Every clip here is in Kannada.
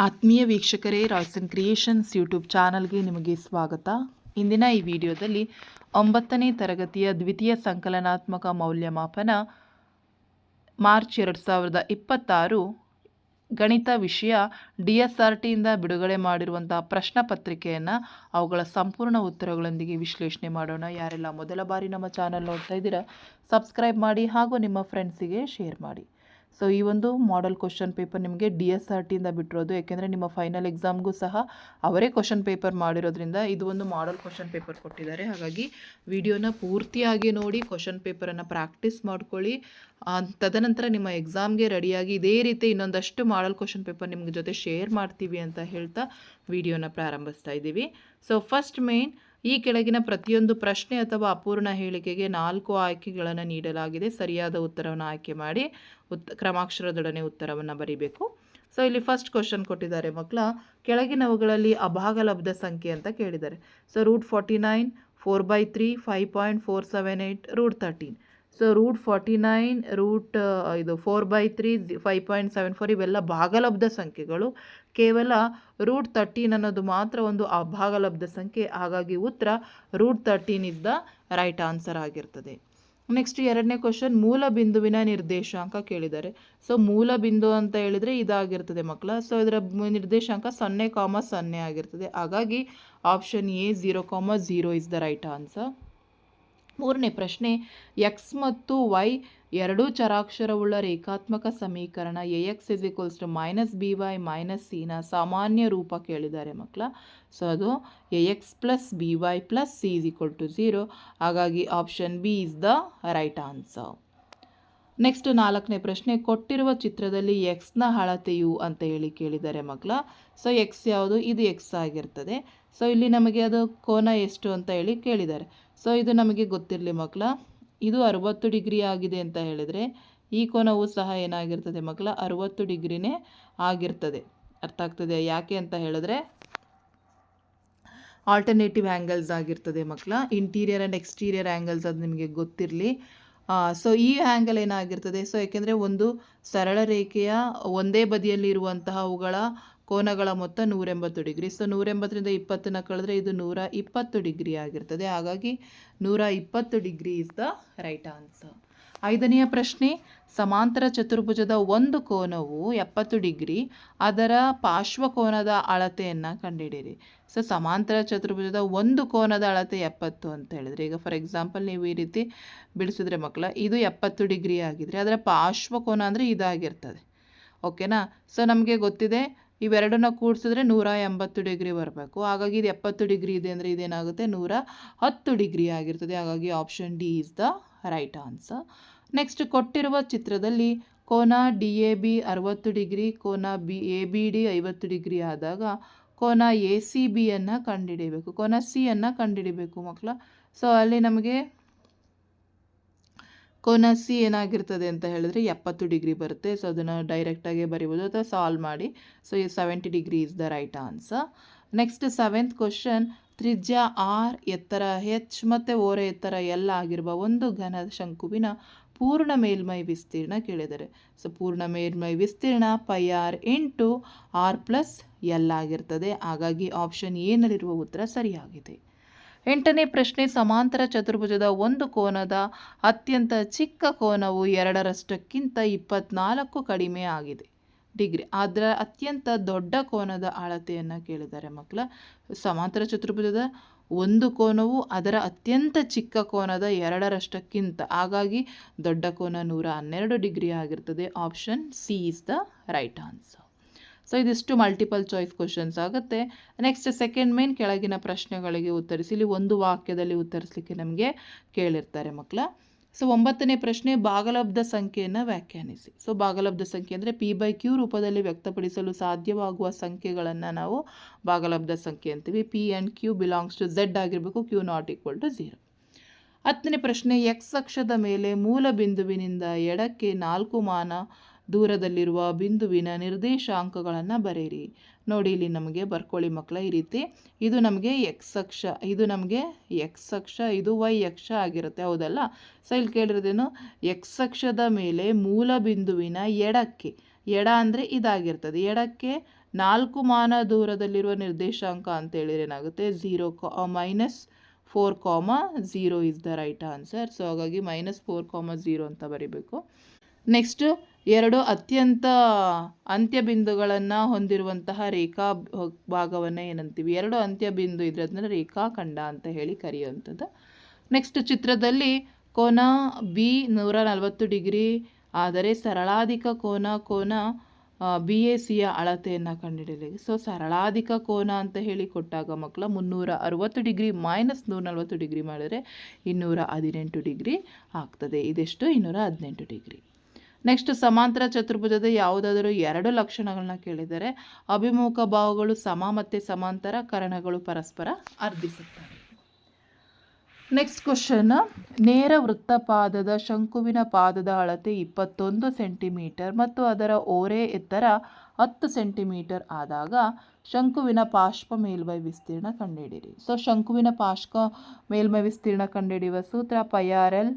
ಆತ್ಮೀಯ ವೀಕ್ಷಕರೇ, ರಾಯ್ಸನ್ ಕ್ರಿಯೇಷನ್ಸ್ ಯೂಟ್ಯೂಬ್ ಚಾನಲ್ಗೆ ನಿಮಗೆ ಸ್ವಾಗತ. ಇಂದಿನ ಈ ವಿಡಿಯೋದಲ್ಲಿ 9ನೇ ತರಗತಿಯ ದ್ವಿತೀಯ ಸಂಕಲನಾತ್ಮಕ ಮೌಲ್ಯಮಾಪನ ಮಾರ್ಚ್ 2026 ಗಣಿತ ವಿಷಯ DSRTಯಿಂದ ಬಿಡುಗಡೆ ಮಾಡಿರುವಂಥ ಪ್ರಶ್ನೆ ಪತ್ರಿಕೆಯನ್ನು ಅವುಗಳ ಸಂಪೂರ್ಣ ಉತ್ತರಗಳೊಂದಿಗೆ ವಿಶ್ಲೇಷಣೆ ಮಾಡೋಣ. ಯಾರೆಲ್ಲ ಮೊದಲ ಬಾರಿ ನಮ್ಮ ಚಾನಲ್ ನೋಡ್ತಾ ಇದ್ದೀರಾ, ಸಬ್ಸ್ಕ್ರೈಬ್ ಮಾಡಿ ಹಾಗೂ ನಿಮ್ಮ ಫ್ರೆಂಡ್ಸಿಗೆ ಶೇರ್ ಮಾಡಿ. ಸೊ ಈ ಒಂದು ಮಾಡೆಲ್ ಕ್ವಶನ್ ಪೇಪರ್ ನಿಮಗೆ DSRTಯಿಂದ ಬಿಟ್ಟಿರೋದು, ಯಾಕೆಂದರೆ ನಿಮ್ಮ ಫೈನಲ್ ಎಕ್ಸಾಮ್ಗೂ ಸಹ ಅವರೇ ಕ್ವಶನ್ ಪೇಪರ್ ಮಾಡಿರೋದ್ರಿಂದ ಇದು ಒಂದು ಮಾಡೆಲ್ ಕ್ವಶನ್ ಪೇಪರ್ ಕೊಟ್ಟಿದ್ದಾರೆ. ಹಾಗಾಗಿ ವಿಡಿಯೋನ ಪೂರ್ತಿಯಾಗಿ ನೋಡಿ ಕ್ವಶನ್ ಪೇಪರನ್ನು ಪ್ರಾಕ್ಟೀಸ್ ಮಾಡ್ಕೊಳ್ಳಿ. ತದನಂತರ ನಿಮ್ಮ ಎಕ್ಸಾಮ್ಗೆ ರೆಡಿಯಾಗಿ ಇದೇ ರೀತಿ ಇನ್ನೊಂದಷ್ಟು ಮಾಡೆಲ್ ಕ್ವಶನ್ ಪೇಪರ್ ನಿಮ್ಮ ಜೊತೆ ಶೇರ್ ಮಾಡ್ತೀವಿ ಅಂತ ಹೇಳ್ತಾ ವಿಡಿಯೋನ ಪ್ರಾರಂಭಿಸ್ತಾ ಇದ್ದೀವಿ. ಸೊ ಫಸ್ಟ್ ಮೇನ್, ಈ ಕೆಳಗಿನ ಪ್ರತಿಯೊಂದು ಪ್ರಶ್ನೆ ಅಥವಾ ಅಪೂರ್ಣ ಹೇಳಿಕೆಗೆ 4 ಆಯ್ಕೆಗಳನ್ನು ನೀಡಲಾಗಿದೆ. ಸರಿಯಾದ ಉತ್ತರವನ್ನು ಆಯ್ಕೆ ಮಾಡಿ ಕ್ರಮಾಕ್ಷರದೊಡನೆ ಉತ್ತರವನ್ನು ಬರೀಬೇಕು. ಸೊ ಇಲ್ಲಿ ಫಸ್ಟ್ ಕ್ವಶನ್ ಕೊಟ್ಟಿದ್ದಾರೆ ಮಕ್ಕಳ, ಕೆಳಗಿನವುಗಳಲ್ಲಿ ಅಭಾಗಲಬ್ಧ ಸಂಖ್ಯೆ ಅಂತ ಕೇಳಿದ್ದಾರೆ. ಸೊ √49, 4/3, 5.478, √13. ಸೊ √49, 4/3, 5.74 ಇವೆಲ್ಲ ಭಾಗಲಬ್ಧ ಸಂಖ್ಯೆಗಳು. ಕೇವಲ √13 ಅನ್ನೋದು ಮಾತ್ರ ಒಂದು ಅಭಾಗಲಬ್ಧ ಸಂಖ್ಯೆ. ಹಾಗಾಗಿ ಉತ್ತರ √13 ಇಸ್ ದ ರೈಟ್ ಆನ್ಸರ್ ಆಗಿರ್ತದೆ. ನೆಕ್ಸ್ಟ್ ಎರಡನೇ ಕ್ವಶನ್, ಮೂಲ ಬಿಂದುವಿನ ನಿರ್ದೇಶಾಂಕ ಕೇಳಿದ್ದಾರೆ. ಸೊ ಮೂಲ ಬಿಂದು ಅಂತ ಹೇಳಿದರೆ ಇದಾಗಿರ್ತದೆ ಮಕ್ಕಳ. ಸೊ ಇದರ ನಿರ್ದೇಶಾಂಕ 0,0 ಆಗಿರ್ತದೆ. ಹಾಗಾಗಿ option A 0,0 is the right answer. ಮೂರನೇ ಪ್ರಶ್ನೆ, x ಮತ್ತು y ಎರಡೂ ಚರಾಕ್ಷರವುಳ್ಳ ರೇಖಾತ್ಮಕ ಸಮೀಕರಣ AX = -BY - C ನ ಸಾಮಾನ್ಯ ರೂಪ ಕೇಳಿದ್ದಾರೆ ಮಕ್ಕಳ. ಸೊ ಅದು AX + BY + C = 0. ಹಾಗಾಗಿ option B is the right answer. Next ನಾಲ್ಕನೇ ಪ್ರಶ್ನೆ, ಕೊಟ್ಟಿರುವ ಚಿತ್ರದಲ್ಲಿ ಎಕ್ಸ್ನ ಅಳತೆಯು ಅಂತ ಹೇಳಿ ಕೇಳಿದ್ದಾರೆ ಮಕ್ಕಳ. ಸೊ ಎಕ್ಸ್ ಯಾವುದು? ಇದು ಎಕ್ಸ್ ಆಗಿರ್ತದೆ. ಸೊ ಇಲ್ಲಿ ನಮಗೆ ಅದು ಕೋನ ಎಷ್ಟು ಅಂತ ಹೇಳಿ ಕೇಳಿದ್ದಾರೆ. ಸೊ ಇದು ನಮಗೆ ಗೊತ್ತಿರಲಿ ಮಕ್ಕಳ, ಇದು 60 ಡಿಗ್ರಿ ಆಗಿದೆ ಅಂತ ಹೇಳಿದರೆ ಈ ಕೋನವು ಸಹ ಏನಾಗಿರ್ತದೆ ಮಕ್ಕಳ? 60 ಡಿಗ್ರಿನೇ ಆಗಿರ್ತದೆ. ಅರ್ಥ ಆಗ್ತದೆ? ಯಾಕೆ ಅಂತ ಹೇಳಿದ್ರೆ ಆಲ್ಟರ್ನೇಟಿವ್ ಆ್ಯಂಗಲ್ಸ್ ಆಗಿರ್ತದೆ ಮಕ್ಕಳ. ಇಂಟೀರಿಯರ್ ಆ್ಯಂಡ್ ಎಕ್ಸ್ಟೀರಿಯರ್ ಆ್ಯಂಗಲ್ಸ್ ಅದು ನಿಮಗೆ ಗೊತ್ತಿರಲಿ. ಸೊ ಈ ಆ್ಯಂಗಲ್ ಏನಾಗಿರ್ತದೆ? ಸೊ ಯಾಕೆಂದರೆ ಒಂದು ಸರಳ ರೇಖೆಯ ಒಂದೇ ಬದಿಯಲ್ಲಿ ಇರುವಂತಹ ಅವುಗಳ ಕೋನಗಳ ಮೊತ್ತ 180 ಡಿಗ್ರಿ. ಸೊ 180ರಿಂದ 20ನ ಕಳೆದ್ರೆ ಇದು 120 ಡಿಗ್ರಿ ಆಗಿರ್ತದೆ. ಹಾಗಾಗಿ 120 degree is the right answer. ಐದನೆಯ ಪ್ರಶ್ನೆ, ಸಮಾಂತರ ಚತುರ್ಭುಜದ ಒಂದು ಕೋನವು 70 ಡಿಗ್ರಿ, ಅದರ ಪಾರ್ಶ್ವಕೋನದ ಅಳತೆಯನ್ನು ಕಂಡುಹಿಡಿಯಿರಿ. ಸೊ ಸಮಾಂತರ ಚತುರ್ಭುಜದ ಒಂದು ಕೋನದ ಅಳತೆ 70 ಅಂತ ಹೇಳಿದರೆ, ಈಗ ಫಾರ್ ಎಕ್ಸಾಂಪಲ್ ನೀವು ಈ ರೀತಿ ಬಿಡಿಸಿದ್ರೆ ಮಕ್ಕಳ, ಇದು 70 ಡಿಗ್ರಿ ಆಗಿದ್ರೆ ಅದರ ಪಾರ್ಶ್ವಕೋನ ಅಂದರೆ ಇದಾಗಿರ್ತದೆ. ಓಕೆನಾ? ಸೊ ನಮಗೆ ಗೊತ್ತಿದೆ ಇವೆರಡನ್ನ ಕೂಡಿಸಿದ್ರೆ 180 ಡಿಗ್ರಿ ಬರಬೇಕು. ಹಾಗಾಗಿ ಇದು 70 ಡಿಗ್ರಿ ಇದೆ ಅಂದರೆ ಇದೇನಾಗುತ್ತೆ? 110 ಡಿಗ್ರಿ ಆಗಿರ್ತದೆ. ಹಾಗಾಗಿ option D is the right answer. Next ಕೊಟ್ಟಿರುವ ಚಿತ್ರದಲ್ಲಿ ಕೋನ DAB 60 ಡಿಗ್ರಿ, ಕೋನ ABD 50 ಡಿಗ್ರಿ ಆದಾಗ ಕೋನ ACBಯನ್ನು ಕಂಡುಹಿಡಿಯಬೇಕು, ಕೋನ ಸಿಯನ್ನು ಕಂಡುಹಿಡಿಬೇಕು ಮಕ್ಕಳ. ಸೊ ಅಲ್ಲಿ ನಮಗೆ ಕೋನ ಸಿ ಏನಾಗಿರ್ತದೆ ಅಂತ ಹೇಳಿದ್ರೆ 70 ಡಿಗ್ರಿ ಬರುತ್ತೆ. ಸೊ ಅದನ್ನು ಡೈರೆಕ್ಟಾಗಿ ಬರಿಬೋದು ಅಥವಾ ಸಾಲ್ವ್ ಮಾಡಿ. So 70 degree is the right answer. Next seventh question, ತ್ರಿಜ್ಯ R, ಎತ್ತರ H ಮತ್ತು ಓರೆ ಎತ್ತರ L ಆಗಿರುವ ಒಂದು ಘನ ಶಂಕುವಿನ ಪೂರ್ಣ ಮೇಲ್ಮೈ ವಿಸ್ತೀರ್ಣ ಕೇಳಿದ್ದಾರೆ. ಸೊ ಪೂರ್ಣ ಮೇಲ್ಮೈ ವಿಸ್ತೀರ್ಣ πr × R + L ಆಗಿರ್ತದೆ. ಹಾಗಾಗಿ ಆಪ್ಷನ್ ಎನಲ್ಲಿರುವ ಉತ್ತರ ಸರಿಯಾಗಿದೆ. ಎಂಟನೇ ಪ್ರಶ್ನೆ, ಸಮಾಂತರ ಚತುರ್ಭುಜದ ಒಂದು ಕೋನದ ಅತ್ಯಂತ ಚಿಕ್ಕ ಕೋನವು 2ರಷ್ಟಕ್ಕಿಂತ 24 ಕಡಿಮೆ ಆಗಿದೆ ಡಿಗ್ರಿ. ಅದರ ಅತ್ಯಂತ ದೊಡ್ಡ ಕೋನದ ಅಳತೆಯನ್ನು ಕೇಳಿದ್ದಾರೆ ಮಕ್ಕಳ. ಸಮಾಂತರ ಚತುರ್ಭುಜದ ಒಂದು ಕೋನವು ಅದರ ಅತ್ಯಂತ ಚಿಕ್ಕ ಕೋನದ 2ರಷ್ಟಕ್ಕಿಂತ, ಹಾಗಾಗಿ ದೊಡ್ಡ ಕೋನ 112 ಡಿಗ್ರಿ ಆಗಿರ್ತದೆ. Option C is the right answer. So ಇದಿಷ್ಟು ಮಲ್ಟಿಪಲ್ ಚಾಯ್ಸ್ ಕ್ವಶನ್ಸ್ ಆಗುತ್ತೆ. ನೆಕ್ಸ್ಟ್ ಸೆಕೆಂಡ್ ಮೇನ್, ಕೆಳಗಿನ ಪ್ರಶ್ನೆಗಳಿಗೆ ಉತ್ತರಿಸಿ. ಇಲ್ಲಿ ಒಂದು ವಾಕ್ಯದಲ್ಲಿ ಉತ್ತರಿಸಲಿಕ್ಕೆ ನಮಗೆ ಕೇಳಿರ್ತಾರೆ ಮಕ್ಕಳ. ಸೊ 9ನೇ ಪ್ರಶ್ನೆ, ಭಾಗಲಬ್ಧ ಸಂಖ್ಯೆಯನ್ನು ವ್ಯಾಖ್ಯಾನಿಸಿ. ಸೊ ಭಾಗಲಬ್ಧ ಸಂಖ್ಯೆ ಅಂದರೆ P/Q ರೂಪದಲ್ಲಿ ವ್ಯಕ್ತಪಡಿಸಲು ಸಾಧ್ಯವಾಗುವ ಸಂಖ್ಯೆಗಳನ್ನು ನಾವು ಭಾಗಲಬ್ಧ ಸಂಖ್ಯೆ ಅಂತೀವಿ. P and Q belongs to Z ಆಗಿರಬೇಕು, Q ≠ 0. 10ನೇ ಪ್ರಶ್ನೆ, ಎಕ್ಸ್ ಅಕ್ಷದ ಮೇಲೆ ಮೂಲ ಬಿಂದುವಿನಿಂದ ಎಡಕ್ಕೆ 4 ಮಾನ ದೂರದಲ್ಲಿರುವ ಬಿಂದುವಿನ ನಿರ್ದೇಶಾಂಕಗಳನ್ನು ಬರೆಯಿರಿ. ನೋಡಿ ಇಲ್ಲಿ ನಮಗೆ ಬರ್ಕೊಳ್ಳಿ ಮಕ್ಕಳ ಈ ರೀತಿ. ಇದು ನಮಗೆ ಎಕ್ಸ್ ಅಕ್ಷ, ಇದು ನಮಗೆ ಎಕ್ಸ್ ಅಕ್ಷ, ಇದು ವೈ ಅಕ್ಷ ಆಗಿರುತ್ತೆ, ಹೌದಲ್ಲ? ಸೊ ಇಲ್ಲಿ ಕೇಳಿರೋದೇನು? ಎಕ್ಸ್ ಅಕ್ಷದ ಮೇಲೆ ಮೂಲ ಬಿಂದುವಿನ ಎಡಕ್ಕೆ, ಎಡ ಅಂದರೆ ಇದಾಗಿರ್ತದೆ, ಎಡಕ್ಕೆ 4 ಮಾನ ದೂರದಲ್ಲಿರುವ ನಿರ್ದೇಶಾಂಕ ಅಂತ ಹೇಳಿದ್ರೆ ಏನಾಗುತ್ತೆ 4,0 is the right answer. So ಹಾಗಾಗಿ -4,0 ಅಂತ ಬರೀಬೇಕು. ನೆಕ್ಸ್ಟ್ 2 ಅತ್ಯಂತ ಅಂತ್ಯಬಿಂದುಗಳನ್ನು ಹೊಂದಿರುವಂತಹ ರೇಖಾ ಭಾಗವನ್ನೇ ಏನಂತೀವಿ, 2 ಅಂತ್ಯಬಿಂದು ಇದ್ರೆ ಅದನ್ನ ರೇಖಾಖಂಡ ಅಂತ ಹೇಳಿ ಕರೆಯುವಂಥದ್ದು. ನೆಕ್ಸ್ಟ್ ಚಿತ್ರದಲ್ಲಿ ಕೋನ ಬಿ 140 ಡಿಗ್ರಿ ಆದರೆ ಸರಳಾಧಿಕ ಕೋನ BACಯ ಅಳತೆಯನ್ನು ಕಂಡುಹಿಡಿಯಲಿ. ಸೊ ಸರಳಾಧಿಕ ಕೋನ ಅಂತ ಹೇಳಿ ಕೊಟ್ಟಾಗ ಮಕ್ಕಳ 360 ಡಿಗ್ರಿ ಮೈನಸ್ 140 ಡಿಗ್ರಿ ಮಾಡಿದರೆ 218 ಡಿಗ್ರಿ ಆಗ್ತದೆ. ಇದೆಷ್ಟು 218 ಡಿಗ್ರಿ. ನೆಕ್ಸ್ಟ್ ಸಮಾಂತರ ಚತುರ್ಭುಜದ ಯಾವುದಾದರೂ 2 ಲಕ್ಷಣಗಳನ್ನ ಕೇಳಿದರೆ ಅಭಿಮುಖ ಬಾಹುಗಳು ಸಮ ಮತ್ತು ಸಮಾಂತರ, ಕರ್ಣಗಳು ಪರಸ್ಪರ ಅರ್ಧಿಸುತ್ತವೆ. ನೆಕ್ಸ್ಟ್ ಕ್ವಶನ್, ನೇರ ವೃತ್ತಪಾದದ ಶಂಕುವಿನ ಪಾದದ ಅಳತೆ 21 ಸೆಂಟಿಮೀಟರ್ ಮತ್ತು ಅದರ ಓರೆ ಎತ್ತರ 10 ಸೆಂಟಿಮೀಟರ್ ಆದಾಗ ಶಂಕುವಿನ ಪಾರ್ಶ್ವ ಮೇಲ್ಮೈ ವಿಸ್ತೀರ್ಣ ಕಂಡುಹಿಡಿಯಿರಿ. ಸೊ ಶಂಕುವಿನ ಪಾರ್ಶ್ವ ಮೇಲ್ಮೈ ವಿಸ್ತೀರ್ಣ ಕಂಡುಹಿಡಿಯುವ ಸೂತ್ರ πRL.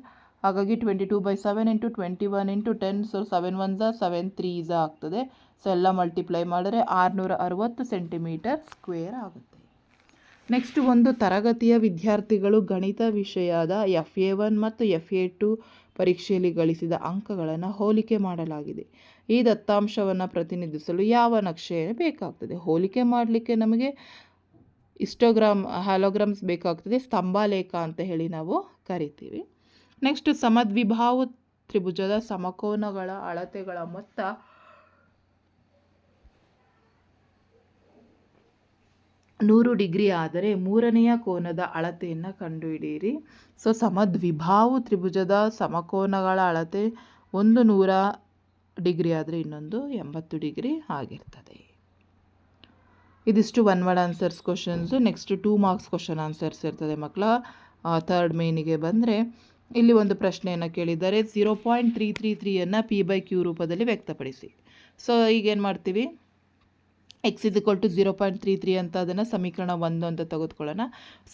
ಹಾಗಾಗಿ 22/7 × 21 × 10. ಸೊ 7 1 7 3 ಆಗ್ತದೆ. ಸೊ ಎಲ್ಲ ಮಲ್ಟಿಪ್ಲೈ ಮಾಡಿದ್ರೆ 660 ಸೆಂಟಿಮೀಟರ್ ಸ್ಕ್ವೇರ್ ಆಗುತ್ತೆ. ನೆಕ್ಸ್ಟ್ ಒಂದು ತರಗತಿಯ ವಿದ್ಯಾರ್ಥಿಗಳು ಗಣಿತ ವಿಷಯದ FA1 ಮತ್ತು FA2 ಪರೀಕ್ಷೆಯಲ್ಲಿ ಗಳಿಸಿದ ಅಂಕಗಳನ್ನು ಹೋಲಿಕೆ ಮಾಡಲಾಗಿದೆ. ಈ ದತ್ತಾಂಶವನ್ನು ಪ್ರತಿನಿಧಿಸಲು ಯಾವ ನಕ್ಷೆ ಬೇಕಾಗ್ತದೆ? ಹೋಲಿಕೆ ಮಾಡಲಿಕ್ಕೆ ನಮಗೆ ಹ್ಯಾಲೋಗ್ರಾಮ್ಸ್ ಬೇಕಾಗ್ತದೆ, ಸ್ತಂಭಾಲೇಖ ಅಂತ ಹೇಳಿ ನಾವು ಕರಿತೀವಿ. ನೆಕ್ಸ್ಟ್ ಸಮದ್ವಿಬಾಹು ತ್ರಿಭುಜದ ಸಮಕೋನಗಳ ಅಳತೆಗಳ ಮೊತ್ತ 100 ಡಿಗ್ರಿ ಆದರೆ ಮೂರನೆಯ ಕೋನದ ಅಳತೆಯನ್ನು ಕಂಡುಹಿಡಿಯಿರಿ. ಸೊ ಸಮದ್ವಿಬಾಹು ತ್ರಿಭುಜದ ಸಮಕೋನಗಳ ಅಳತೆ ಒಂದು 100 ಡಿಗ್ರಿ ಆದರೆ ಇನ್ನೊಂದು 80 ಡಿಗ್ರಿ ಆಗಿರ್ತದೆ. ಇದಿಷ್ಟು 1 word answers questions. Next 2 marks question answers ಇರ್ತದೆ ಮಕ್ಕಳ. ಥರ್ಡ್ ಮೇನಿಗೆ ಬಂದರೆ ಇಲ್ಲಿ ಒಂದು ಪ್ರಶ್ನೆಯನ್ನು ಕೇಳಿದ್ದಾರೆ, 0.333ಯನ್ನು P/Q ರೂಪದಲ್ಲಿ ವ್ಯಕ್ತಪಡಿಸಿ. ಸೊ ಈಗೇನು ಮಾಡ್ತೀವಿ, x = 0.33 ಅಂತ ಅದನ್ನು ಸಮೀಕರಣ 1 ಅಂತ ತೆಗೆದುಕೊಳ್ಳೋಣ.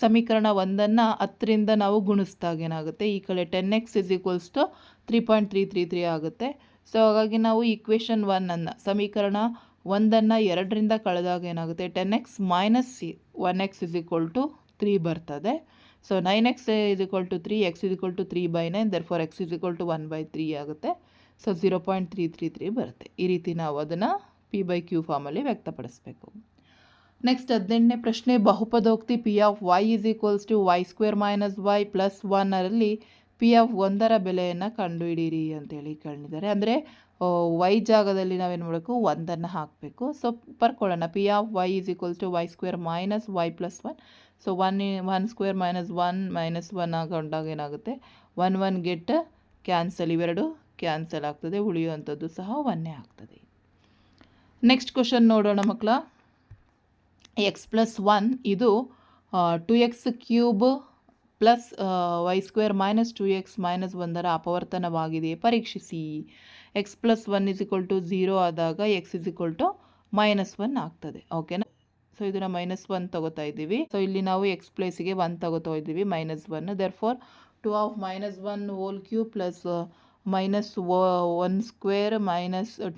ಸಮೀಕರಣ 1ಅನ್ನು 10ರಿಂದ ನಾವು ಗುಣಿಸಿದಾಗ ಏನಾಗುತ್ತೆ, ಈ ಕಡೆ 10x = 3.333 ಆಗುತ್ತೆ. ಸೊ ಹಾಗಾಗಿ ನಾವು ಈಕ್ವೇಷನ್ 1ಅನ್ನು ಸಮೀಕರಣ 1ಅನ್ನು 2ರಿಂದ ಕಳೆದಾಗ ಏನಾಗುತ್ತೆ, 10x - 1x = 3 ಬರ್ತದೆ. So 9x = 3, x = 3/9, therefore x = 1/3 ಆಗುತ್ತೆ. ಸೊ 0.333 ಬರುತ್ತೆ. ಈ ರೀತಿ ನಾವು ಅದನ್ನು P/Q ಫಾರ್ಮಲ್ಲಿ ವ್ಯಕ್ತಪಡಿಸಬೇಕು. ನೆಕ್ಸ್ಟ್ 18ನೇ ಪ್ರಶ್ನೆ, ಬಹುಪದೋಕ್ತಿ P of y = y² - y + 1ರಲ್ಲಿ P of 1ರ ಬೆಲೆಯನ್ನು ಕಂಡುಹಿಡಿಯಿರಿ ಅಂತೇಳಿ ಕೇಳಿದ್ದಾರೆ. ಅಂದರೆ y ಜಾಗದಲ್ಲಿ ನಾವೇನು ಮಾಡಬೇಕು, 1ಅನ್ನು ಹಾಕಬೇಕು. ಸೊ ಬರ್ಕೊಳ್ಳೋಣ. P of y = y² - y + 1. So 1² - 1 - 1 ಆಗೊಂಡಾಗ ಏನಾಗುತ್ತೆ, 1 1 ಗೆಟ್ ಕ್ಯಾನ್ಸಲ್, ಇವೆರಡು ಕ್ಯಾನ್ಸಲ್ ಆಗ್ತದೆ, ಉಳಿಯುವಂಥದ್ದು ಸಹ 1 ಆಗ್ತದೆ. ನೆಕ್ಸ್ಟ್ ಕ್ವಶನ್ ನೋಡೋಣ ಮಕ್ಕಳ. x + 1 ಇದು 2x³ + y² - 2x - 1ರ ಅಪವರ್ತನವಾಗಿದೆಯೇ ಪರೀಕ್ಷಿಸಿ. x + 1 = 0 ಆದಾಗ x = -1 ಆಗ್ತದೆ. ಓಕೆನಾ. ಸೊ ಇದನ್ನು -1 ತಗೋತಾ ಇದ್ದೀವಿ. ಸೊ ಇಲ್ಲಿ ನಾವು x ಪ್ಲೇಸಿಗೆ 1 ತಗೋತಾ ಇದ್ದೀವಿ, -1. therefore 2 of -1 whole cube plus -1²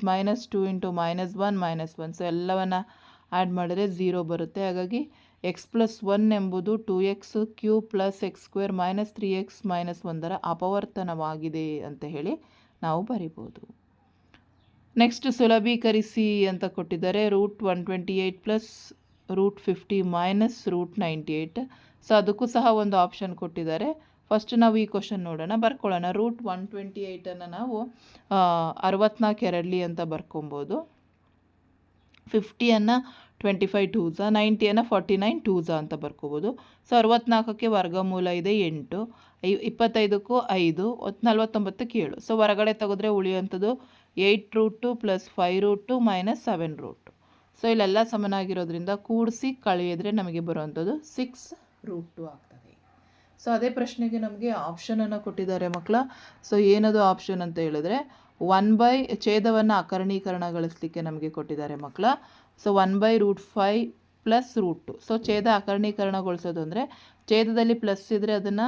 -2 × -1 so ಎಲ್ಲವನ್ನು ಆ್ಯಡ್ ಮಾಡಿದರೆ 0 ಬರುತ್ತೆ. ಹಾಗಾಗಿ x + 1 ಎಂಬುದು 2x³ + x² - 3x - 1ರ ಅಪವರ್ತನವಾಗಿದೆ ಅಂತ ಹೇಳಿ ನಾವು ಬರಿಬೋದು. ನೆಕ್ಸ್ಟ್ ಸುಲಭೀಕರಿಸಿ ಅಂತ ಕೊಟ್ಟಿದ್ದಾರೆ. √128 + √50 - √98. ಸೊ ಅದಕ್ಕೂ ಸಹ ಒಂದು ಆಪ್ಷನ್ ಕೊಟ್ಟಿದ್ದಾರೆ. ಫಸ್ಟ್ ನಾವು ಈ ಕ್ವಶನ್ ನೋಡೋಣ, ಬರ್ಕೊಳ್ಳೋಣ. √128ಅನ್ನು ನಾವು 64 ಎರಡ್ಲಿ ಅಂತ ಬರ್ಕೊಬೋದು. 50ಅನ್ನು 25 2s, 90ಅನ್ನು 49 2s ಅಂತ ಬರ್ಕೋಬೋದು. ಸೊ 64ಕ್ಕೆ ವರ್ಗಮೂಲ ಇದೆ 8, 25ಕ್ಕೂ 5, 49ಕ್ಕೆ 7. ಸೊ ಹೊರಗಡೆ ತೆಗೆದ್ರೆ ಉಳಿಯುವಂಥದ್ದು 8√2 + 5√2 - 7√2. ಸೊ ಇಲ್ಲೆಲ್ಲ ಸಮನಾಗಿರೋದ್ರಿಂದ ಕೂಡಿಸಿ ಕಳೆಯಿದ್ರೆ ನಮಗೆ ಬರುವಂಥದ್ದು 6√2 ಆಗ್ತದೆ. ಸೊ ಅದೇ ಪ್ರಶ್ನೆಗೆ ನಮಗೆ ಆಪ್ಷನನ್ನು ಕೊಟ್ಟಿದ್ದಾರೆ ಮಕ್ಕಳ. ಸೊ ಏನದು ಆಪ್ಷನ್ ಅಂತ ಹೇಳಿದ್ರೆ ಛೇದವನ್ನು ಅಕರ್ಣೀಕರಣಗೊಳಿಸಲಿಕ್ಕೆ ನಮಗೆ ಕೊಟ್ಟಿದ್ದಾರೆ ಮಕ್ಕಳ. ಸೊ 1/√5 + √2. ಸೊ ಛೇದ ಅಕರ್ಣೀಕರಣಗೊಳಿಸೋದು ಅಂದರೆ ಛೇದದಲ್ಲಿ ಪ್ಲಸ್ ಇದ್ದರೆ ಅದನ್ನು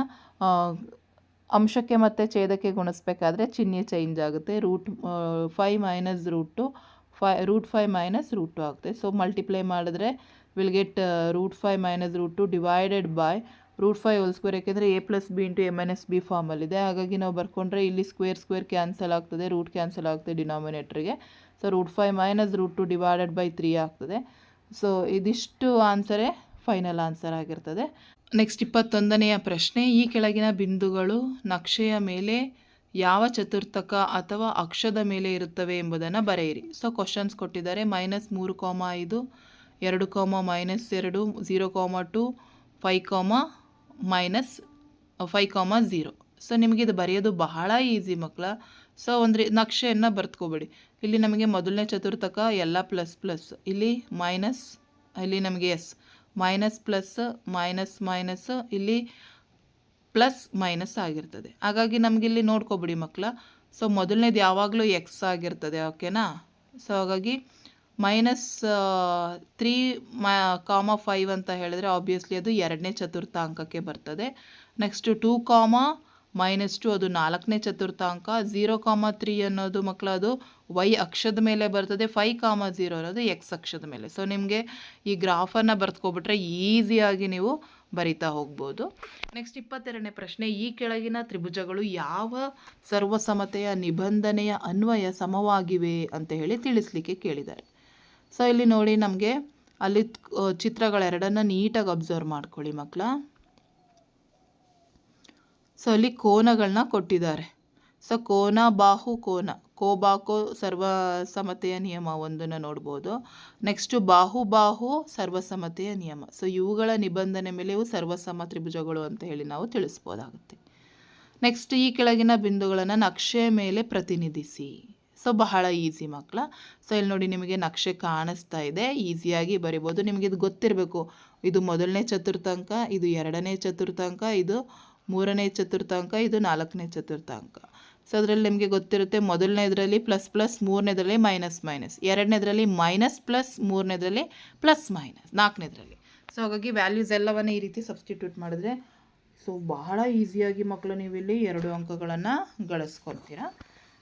ಅಂಶಕ್ಕೆ ಮತ್ತು ಛೇದಕ್ಕೆ ಗುಣಿಸ್ಬೇಕಾದ್ರೆ ಚಿಹ್ನೆ ಚೇಂಜ್ ಆಗುತ್ತೆ. √5 - √2 √5 ಮೈನಸ್ √2 ಆಗುತ್ತೆ. ಸೊ ಮಲ್ಟಿಪ್ಲೈ ಮಾಡಿದ್ರೆ will get √5 minus √2 divided by √5 whole square. ಯಾಕೆಂದರೆ a+b ಇಂಟು a-b ಫಾರ್ಮಲ್ಲಿದೆ. ಹಾಗಾಗಿ ನಾವು ಬರ್ಕೊಂಡ್ರೆ ಇಲ್ಲಿ ಸ್ಕ್ವೇರ್ ಕ್ಯಾನ್ಸಲ್ ಆಗ್ತದೆ, ರೂಟ್ ಕ್ಯಾನ್ಸಲ್ ಆಗ್ತದೆ ಡಿನಾಮಿನೇಟ್ರಿಗೆ. ಸೊ √5 ಮೈನಸ್ √2 ಡಿವೈಡೆಡ್ ಬೈ 3 ಆಗ್ತದೆ. ಸೊ ಇದಿಷ್ಟು ಆನ್ಸರೇ ಫೈನಲ್ ಆನ್ಸರ್ ಆಗಿರ್ತದೆ. ನೆಕ್ಸ್ಟ್ 21ನೆಯ ಪ್ರಶ್ನೆ, ಈ ಕೆಳಗಿನ ಬಿಂದುಗಳು ನಕ್ಷೆಯ ಮೇಲೆ ಯಾವ ಚತುರ್ಥಕ ಅಥವಾ ಅಕ್ಷದ ಮೇಲೆ ಇರುತ್ತವೆ ಎಂಬುದನ್ನು ಬರೆಯಿರಿ. ಸೊ ಕ್ವಶನ್ಸ್ ಕೊಟ್ಟಿದ್ದಾರೆ. -3, -5, 2, -2, 0, 2, 5, -5, 0. ಸೊ ನಿಮಗೆ ಇದು ಬರೆಯೋದು ಬಹಳ ಈಸಿ ಮಕ್ಕಳ. ಸೊ ನಕ್ಷೆಯನ್ನು ಬರ್ತ್ಕೊಬೇಡಿ. ಇಲ್ಲಿ ನಮಗೆ ಮೊದಲನೇ ಚತುರ್ಥಕ ಎಲ್ಲ ಪ್ಲಸ್, ಇಲ್ಲಿ ಮೈನಸ್, ಇಲ್ಲಿ ನಮಗೆ ಎಸ್, ಮೈನಸ್ ಪ್ಲಸ್ ಮೈನಸ್ ಮೈನಸ್, ಇಲ್ಲಿ ಪ್ಲಸ್ ಮೈನಸ್ ಆಗಿರ್ತದೆ. ಹಾಗಾಗಿ ನಮಗಿಲ್ಲಿ ನೋಡ್ಕೊಬಿಡಿ ಮಕ್ಕಳ. ಸೊ ಮೊದಲನೇದು ಯಾವಾಗಲೂ ಎಕ್ಸ್ ಆಗಿರ್ತದೆ, ಓಕೆನಾ. ಸೊ ಹಾಗಾಗಿ -3, -5 ಅಂತ ಹೇಳಿದ್ರೆ ಆಬ್ವಿಯಸ್ಲಿ ಅದು ಎರಡನೇ ಚತುರ್ಥಾಂಕಕ್ಕೆ ಬರ್ತದೆ. ನೆಕ್ಸ್ಟ್ 2, -2 ಅದು ನಾಲ್ಕನೇ ಚತುರ್ಥಾಂಕ. 0, 3 ಅನ್ನೋದು ಮಕ್ಕಳ ಅದು ವೈ ಅಕ್ಷದ ಮೇಲೆ ಬರ್ತದೆ. 5, 0 ಅನ್ನೋದು ಎಕ್ಸ್ ಅಕ್ಷದ ಮೇಲೆ. ಸೊ ನಿಮಗೆ ಈ ಗ್ರಾಫನ್ನು ಬರ್ತ್ಕೊಬಿಟ್ರೆ ಈಸಿಯಾಗಿ ನೀವು ಬರಿತಾ ಹೋಗ್ಬೋದು. ನೆಕ್ಸ್ಟ್ 22ನೇ ಪ್ರಶ್ನೆ, ಈ ಕೆಳಗಿನ ತ್ರಿಭುಜಗಳು ಯಾವ ಸರ್ವಸಮತೆಯ ನಿಬಂಧನೆಯ ಅನ್ವಯ ಸಮವಾಗಿವೆ ಅಂತ ಹೇಳಿ ತಿಳಿಸ್ಲಿಕ್ಕೆ ಕೇಳಿದ್ದಾರೆ. ಸೊ ಇಲ್ಲಿ ನೋಡಿ, ನಮಗೆ ಅಲ್ಲಿ ಚಿತ್ರಗಳೆರಡನ್ನ ನೀಟಾಗಿ ಅಬ್ಸರ್ವ್ ಮಾಡ್ಕೊಳ್ಳಿ ಮಕ್ಕಳ. ಸೊ ಅಲ್ಲಿ ಕೋನಗಳನ್ನ ಕೊಟ್ಟಿದ್ದಾರೆ. ಸೊ ಕೋನ, ಬಾಹು, ಕೋನ, ಕೋಬಾಕೋ ಸರ್ವಸಮತೆಯ ನಿಯಮ ಒಂದನ್ನು ನೋಡ್ಬೋದು. ನೆಕ್ಸ್ಟು ಬಾಹು ಸರ್ವಸಮತೆಯ ನಿಯಮ. ಸೊ ಇವುಗಳ ನಿಬಂಧನೆ ಮೇಲೆ ಇವು ಸರ್ವಸಮ ತ್ರಿಭುಜಗಳು ಅಂತ ಹೇಳಿ ನಾವು ತಿಳಿಸ್ಬೋದಾಗುತ್ತೆ. ನೆಕ್ಸ್ಟ್, ಈ ಕೆಳಗಿನ ಬಿಂದುಗಳನ್ನು ನಕ್ಷೆಯ ಮೇಲೆ ಪ್ರತಿನಿಧಿಸಿ. ಸೊ ಬಹಳ ಈಸಿ ಮಕ್ಕಳ. ಸೊ ಇಲ್ಲಿ ನೋಡಿ, ನಿಮಗೆ ನಕ್ಷೆ ಕಾಣಿಸ್ತಾ ಇದೆ, ಈಸಿಯಾಗಿ ಬರಿಬೋದು. ನಿಮಗೆ ಇದು ಗೊತ್ತಿರಬೇಕು, ಇದು ಮೊದಲನೇ ಚತುರ್ಥಾಂಕ, ಇದು ಎರಡನೇ ಚತುರ್ಥಾಂಕ, ಇದು ಮೂರನೇ ಚತುರ್ಥಾಂಕ, ಇದು ನಾಲ್ಕನೇ ಚತುರ್ಥಾಂಕ. ಸೊ ಅದರಲ್ಲಿ ನಿಮಗೆ ಗೊತ್ತಿರುತ್ತೆ, ಮೊದಲನೇದರಲ್ಲಿ ಪ್ಲಸ್, ಮೂರನೇದರಲ್ಲಿ ಮೈನಸ್, ಎರಡನೇದರಲ್ಲಿ ಮೈನಸ್, ಮೂರನೇದರಲ್ಲಿ ಪ್ಲಸ್ ಮೈನಸ್, ನಾಲ್ಕನೇದರಲ್ಲಿ. ಸೊ ಹಾಗಾಗಿ ವ್ಯಾಲ್ಯೂಸ್ ಎಲ್ಲವನ್ನು ಈ ರೀತಿ ಸಬ್ಸ್ಟಿಟ್ಯೂಟ್ ಮಾಡಿದ್ರೆ ಸೊ ಬಹಳ ಈಸಿಯಾಗಿ ಮಕ್ಕಳು ನೀವು ಇಲ್ಲಿ 2 ಅಂಕಗಳನ್ನು ಗಳಿಸ್ಕೊಳ್ತೀರಾ.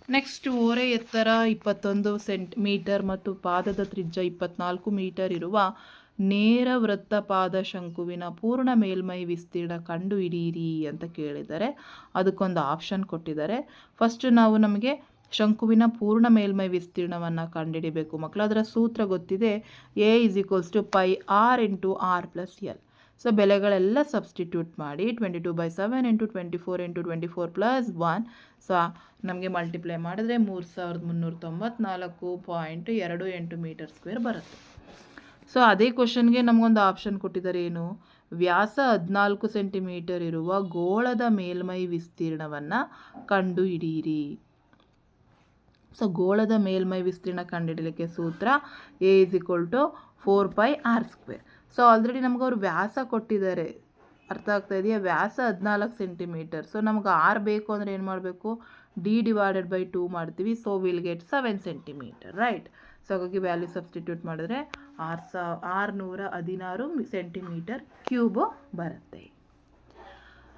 ನೆಕ್ಸ್ಟ್, ಓರೆ ಎತ್ತರ 21 ಸೆಂಟಿಮೀಟರ್ ಮತ್ತು ಪಾದದ ತ್ರಿಜ್ಯ 24 ಮೀಟರ್ ಇರುವ ನೇರ ವೃತ್ತ ಪಾದ ಶಂಕುವಿನ ಪೂರ್ಣ ಮೇಲ್ಮೈ ವಿಸ್ತೀರ್ಣ ಕಂಡು ಹಿಡಿಯಿರಿ ಅಂತ ಕೇಳಿದ್ದಾರೆ. ಅದಕ್ಕೊಂದು ಆಪ್ಷನ್ ಕೊಟ್ಟಿದ್ದಾರೆ. ಫಸ್ಟ್ ನಮಗೆ ಶಂಕುವಿನ ಪೂರ್ಣ ಮೇಲ್ಮೈ ವಿಸ್ತೀರ್ಣವನ್ನು ಕಂಡುಹಿಡಿಬೇಕು ಮಕ್ಕಳು. ಅದರ ಸೂತ್ರ ಗೊತ್ತಿದೆ, A = πr × r + l. So ಬೆಲೆಗಳೆಲ್ಲ substitute ಮಾಡಿ 22/7 × 24 × 24 + 1. ಸೊ ನಮಗೆ ಮಲ್ಟಿಪ್ಲೈ ಮಾಡಿದ್ರೆ 3394.28 ಮೀಟರ್ ಸ್ಕ್ವೇರ್ ಬರುತ್ತೆ. ಸೊ ಅದೇ ಕ್ವಶನ್ಗೆ ನಮಗೊಂದು ಆಪ್ಷನ್ ಕೊಟ್ಟಿದ್ದಾರೆ, ಏನು, ವ್ಯಾಸ 14 ಸೆಂಟಿಮೀಟರ್ ಇರುವ ಗೋಳದ ಮೇಲ್ಮೈ ವಿಸ್ತೀರ್ಣವನ್ನು ಕಂಡುಹಿಡಿಯಿರಿ. ಸೊ ಗೋಳದ ಮೇಲ್ಮೈ ವಿಸ್ತೀರ್ಣ ಕಂಡುಹಿಡಲಿಕ್ಕೆ ಸೂತ್ರ A = 4πr². ಸೊ ಆಲ್ರೆಡಿ ನಮ್ಗೆ ಅವ್ರು ವ್ಯಾಸ ಕೊಟ್ಟಿದ್ದಾರೆ, ಅರ್ಥ ಆಗ್ತಾ ಇದೆಯಾ. ವ್ಯಾಸ 14 ಸೆಂಟಿಮೀಟರ್. ಸೊ ನಮ್ಗೆ ಆರ್ ಬೇಕು ಅಂದರೆ ಏನು ಮಾಡಬೇಕು, D/2 ಮಾಡ್ತೀವಿ. So will get 7 centimetre, right. So ಹಾಗಾಗಿ ವ್ಯಾಲ್ಯೂ ಸಬ್ಸ್ಟಿಟ್ಯೂಟ್ ಮಾಡಿದ್ರೆ 616 ಸೆಂಟಿಮೀಟರ್ ಕ್ಯೂಬ್ ಬರುತ್ತೆ.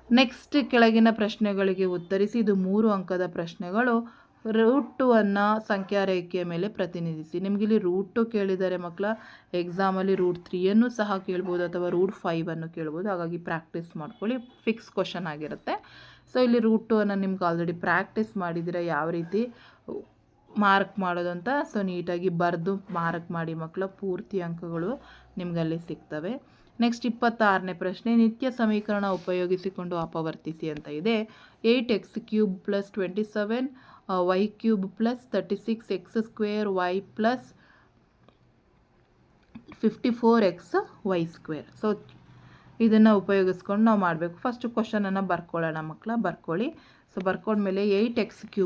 ನೆಕ್ಸ್ಟ್, ಕೆಳಗಿನ ಪ್ರಶ್ನೆಗಳಿಗೆ ಉತ್ತರಿಸಿ. ಇದು 3 ಅಂಕದ ಪ್ರಶ್ನೆಗಳು. √2 ಅನ್ನು ಸಂಖ್ಯಾ ರೇಖೆಯ ಮೇಲೆ ಪ್ರತಿನಿಧಿಸಿ. ನಿಮಗಿಲ್ಲಿ √2 ಕೇಳಿದ್ದಾರೆ ಮಕ್ಕಳ. ಎಕ್ಸಾಮಲ್ಲಿ √3 ಸಹ ಕೇಳ್ಬೋದು ಅಥವಾ √5 ಅನ್ನು ಕೇಳ್ಬೋದು. ಹಾಗಾಗಿ ಪ್ರಾಕ್ಟೀಸ್ ಮಾಡ್ಕೊಳ್ಳಿ, ಫಿಕ್ಸ್ ಕ್ವಶನ್ ಆಗಿರುತ್ತೆ. ಸೊ ಇಲ್ಲಿ √2 ಅನ್ನು ನಿಮ್ಗೆ ಆಲ್ರೆಡಿ ಪ್ರಾಕ್ಟೀಸ್ ಮಾಡಿದ್ದೀರಾ ಯಾವ ರೀತಿ ಮಾರ್ಕ್ ಮಾಡೋದು ಅಂತ. ಸೊ ನೀಟಾಗಿ ಬರೆದು ಮಾರ್ಕ್ ಮಾಡಿ ಮಕ್ಕಳ, ಪೂರ್ತಿ ಅಂಕಗಳು ನಿಮಗಲ್ಲಿ ಸಿಗ್ತವೆ. ನೆಕ್ಸ್ಟ್ 26ನೇ ಪ್ರಶ್ನೆ, ನಿತ್ಯ ಸಮೀಕರಣ ಉಪಯೋಗಿಸಿಕೊಂಡು ಅಪವರ್ತಿಸಿ ಅಂತ ಇದೆ. 8x³ + 27 y³ + 36x² y + 54xy². So ಇದನ್ನು ಉಪಯೋಗಿಸ್ಕೊಂಡು ನಾವು ಮಾಡಬೇಕು. ಫಸ್ಟ್ ಕ್ವಶನನ್ನು ಬರ್ಕೊಳ್ಳೋಣ ಮಕ್ಕಳ, ಬರ್ಕೊಳ್ಳಿ. ಸೊ ಬರ್ಕೊಂಡ್ಮೇಲೆ 8x³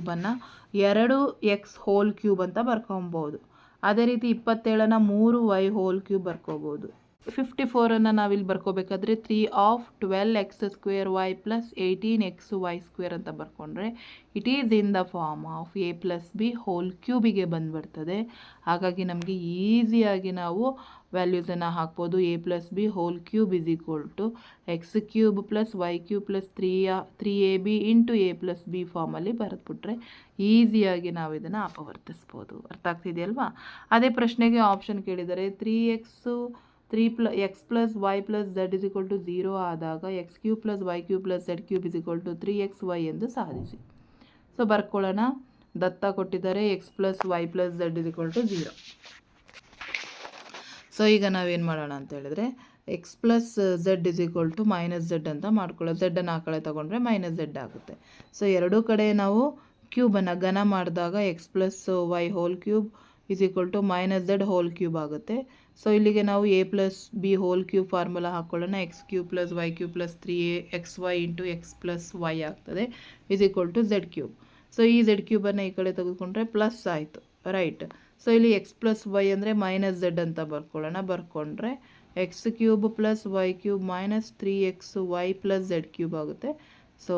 2x³ ಅಂತ ಬರ್ಕೊಬೋದು. ಅದೇ ರೀತಿ 27 3y³ ಬರ್ಕೋಬೋದು. 54 ನಾವಿಲ್ಲಿ ಬರ್ಕೋಬೇಕಾದ್ರೆ 3 of 12x² y plus 18xy² ಅಂತ ಬರ್ಕೊಂಡ್ರೆ it is in the form of a plus b whole ಕ್ಯೂಬಿಗೆ ಬಂದುಬಿಡ್ತದೆ. ಹಾಗಾಗಿ ನಮಗೆ ಈಸಿಯಾಗಿ ನಾವು ವ್ಯಾಲ್ಯೂಸನ್ನು ಹಾಕ್ಬೋದು. a plus b whole cube is equal to x³ plus y³ plus 3ab into a plus b ಫಾರ್ಮಲ್ಲಿ ಬರೆದ್ಬಿಟ್ರೆ ಈಸಿಯಾಗಿ ನಾವು ಇದನ್ನು ಅಪವರ್ತಿಸ್ಬೋದು. ಅರ್ಥ ಆಗ್ತಿದೆಯಲ್ವಾ? ಅದೇ ಪ್ರಶ್ನೆಗೆ ಆಪ್ಷನ್ ಕೇಳಿದರೆ 3x plus y plus z is equal to 0 ಆದಾಗ x³ plus y³ plus z³ is equal to 3xy ಎಂದು ಸಾಧಿಸಿ. ಸೊ ಬರ್ಕೊಳ್ಳೋಣ. ದತ್ತ ಕೊಟ್ಟಿದ್ದಾರೆ x plus y plus z is equal to 0. So ಈಗ ನಾವೇನು ಮಾಡೋಣ ಅಂತ ಹೇಳಿದ್ರೆ x plus z is equal to minus z ಅಂತ ಮಾಡ್ಕೊಳ್ಳೋದು. ಝೆಡ್ಡನ್ನು ಆ ಕಡೆ ತೊಗೊಂಡ್ರೆ ಮೈನಸ್ ಝೆಡ್ ಆಗುತ್ತೆ. ಸೊ ಎರಡೂ ಕಡೆ ನಾವು ಕ್ಯೂಬನ್ನು ಘನ ಮಾಡಿದಾಗ x plus y whole cube is equal to minus z whole cube ಆಗುತ್ತೆ. ಸೊ ಇಲ್ಲಿಗೆ ನಾವು a plus b whole cube formula ಹಾಕ್ಕೊಳ್ಳೋಣ. x³ plus y³ plus 3xy into x plus y ಆಗ್ತದೆ is equal to z³. So ಈ z³ ಈ ಕಡೆ ತೆಗೆದುಕೊಂಡ್ರೆ ಪ್ಲಸ್ ಆಯಿತು, ರೈಟ್. ಸೊ ಇಲ್ಲಿ ಎಕ್ಸ್ ಪ್ಲಸ್ ವೈ ಅಂದರೆ ಮೈನಸ್ ಝೆಡ್ ಅಂತ ಬರ್ಕೊಳ್ಳೋಣ. ಬರ್ಕೊಂಡ್ರೆ x³ plus y³ minus 3xy plus z³ ಆಗುತ್ತೆ. ಸೊ